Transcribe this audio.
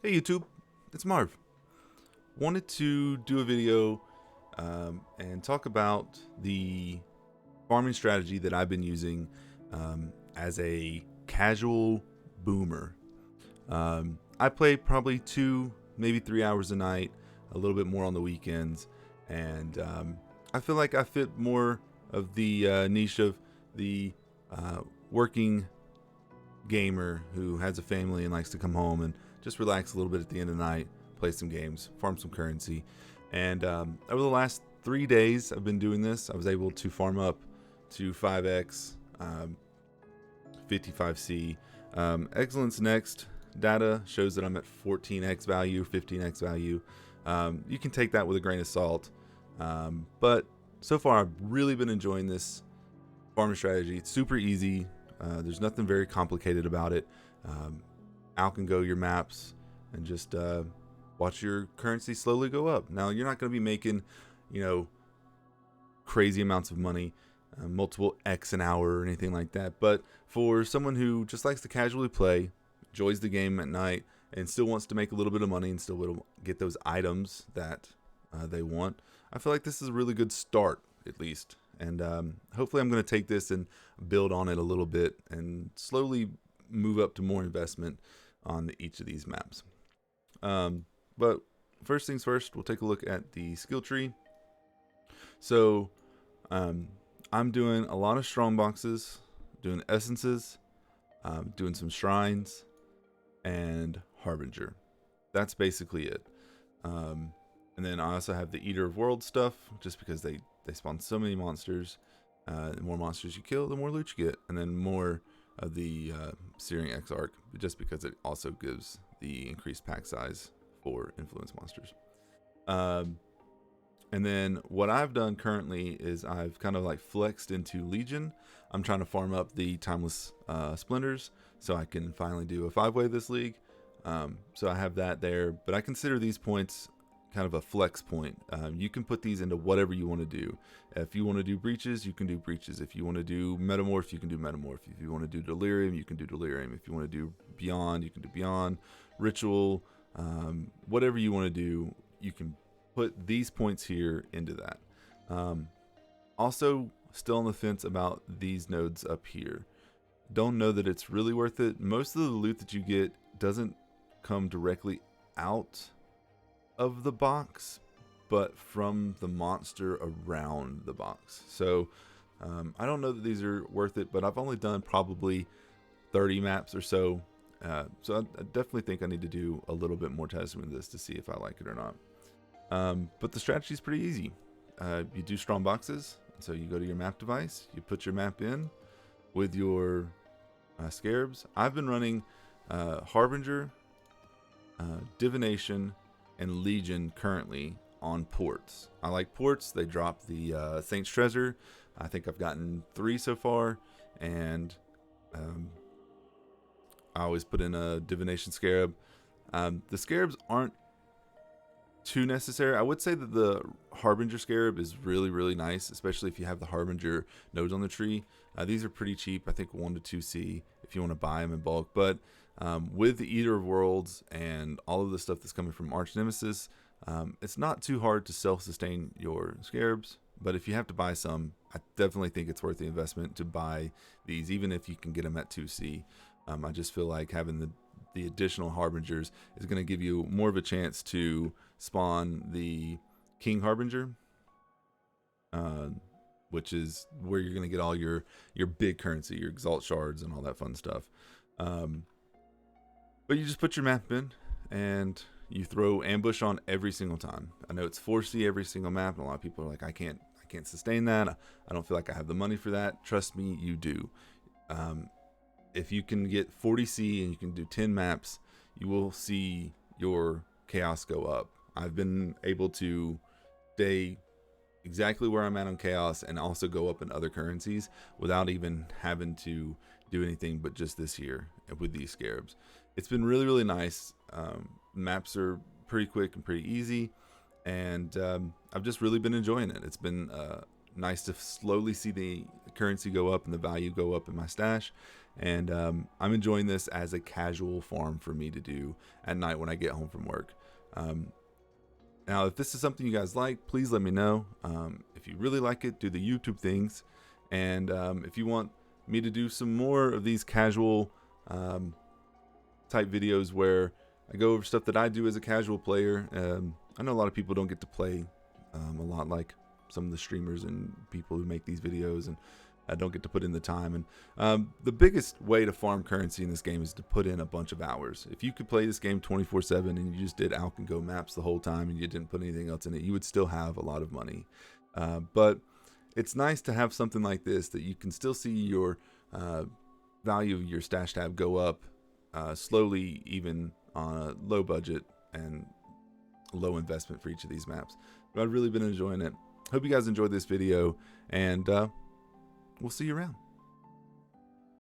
Hey YouTube, it's Marv. Wanted to do a video and talk about the farming strategy that I've been using as a casual boomer. I play probably 2, maybe 3 hours a night, a little bit more on the weekends, and I feel like I fit more of the niche of the working gamer who has a family and likes to come home and just relax a little bit at the end of the night, play some games, farm some currency. And over the last 3 days I've been doing this, I was able to farm up to 5x, 55c. Excellence Next data shows that I'm at 14x value, 15x value. You can take that with a grain of salt. But so far I've really been enjoying this farming strategy. It's super easy. There's nothing very complicated about it. Out can go your maps and just watch your currency slowly go up. Now you're not going to be making, crazy amounts of money, multiple X an hour or anything like that. But for someone who just likes to casually play, enjoys the game at night, and still wants to make a little bit of money and still will get those items that they want, I feel like this is a really good start, at least. And hopefully I'm going to take this and build on it a little bit and slowly move up to more investment on each of these maps. But first things first, we'll take a look at the skill tree. So I'm doing a lot of strong boxes, doing essences, doing some shrines, and harbinger. That's basically it. And then I also have the Eater of Worlds stuff, just because they spawn so many monsters. The more monsters you kill, the more loot you get. And then more of the Searing X Arc, just because it also gives the increased pack size for influence monsters. And then what I've done currently is I've kind of like flexed into Legion. I'm trying to farm up the Timeless Splendors so I can finally do a 5-way this league. So I have that there, but I consider these points kind of a flex point. You can put these into whatever you want to do. If you want to do breaches, you can do breaches. If you want to do metamorph, you can do metamorph. If you want to do delirium, you can do delirium. If you want to do beyond, you can do beyond. Ritual, whatever you want to do, you can put these points here into that. Also, still on the fence about these nodes up here. Don't know that it's really worth it. Most of the loot that you get doesn't come directly out of the box, but from the monster around the box. So I don't know that these are worth it, but I've only done probably 30 maps or so. So I definitely think I need to do a little bit more testing with this to see if I like it or not. But the strategy is pretty easy. You do strong boxes. So you go to your map device, you put your map in with your scarabs. I've been running Harbinger, Divination, and Legion currently on ports. I like ports. They drop the Saint's Treasure. I think I've gotten 3 so far, and I always put in a Divination Scarab. The Scarabs aren't too necessary. I would say that the Harbinger Scarab is really, really nice, especially if you have the Harbinger nodes on the tree. These are pretty cheap. I think 1 to 2C if you want to buy them in bulk. But with the Eater of Worlds and all of the stuff that's coming from Arch Nemesis, it's not too hard to self-sustain your Scarabs. But if you have to buy some, I definitely think it's worth the investment to buy these, even if you can get them at 2C. I just feel like having the additional Harbingers is going to give you more of a chance to spawn the King Harbinger, which is where you're going to get all your big currency, your Exalt Shards and all that fun stuff. But you just put your map in and you throw ambush on every single time. I know it's 4C every single map, and a lot of people are like, I can't sustain that. I don't feel like I have the money for that. Trust me, you do. If you can get 40C and you can do 10 maps, you will see your chaos go up. I've been able to stay exactly where I'm at on chaos and also go up in other currencies without even having to do anything but just this year with these scarabs. It's been really, really nice. Maps are pretty quick and pretty easy, and I've just really been enjoying it. It's been nice to slowly see the currency go up and the value go up in my stash, and I'm enjoying this as a casual farm for me to do at night when I get home from work. Now, if this is something you guys like, please let me know. If you really like it, do the YouTube things. And if you want me to do some more of these casual type videos where I go over stuff that I do as a casual player. I know a lot of people don't get to play a lot like some of the streamers and people who make these videos, and don't get to put in the time. And the biggest way to farm currency in this game is to put in a bunch of hours. If you could play this game 24/7 and you just did Alk and Go maps the whole time and you didn't put anything else in it, you would still have a lot of money. But it's nice to have something like this that you can still see your value of your stash tab go up slowly, even on a low budget and low investment for each of these maps. But I've really been enjoying it. Hope you guys enjoyed this video, and we'll see you around.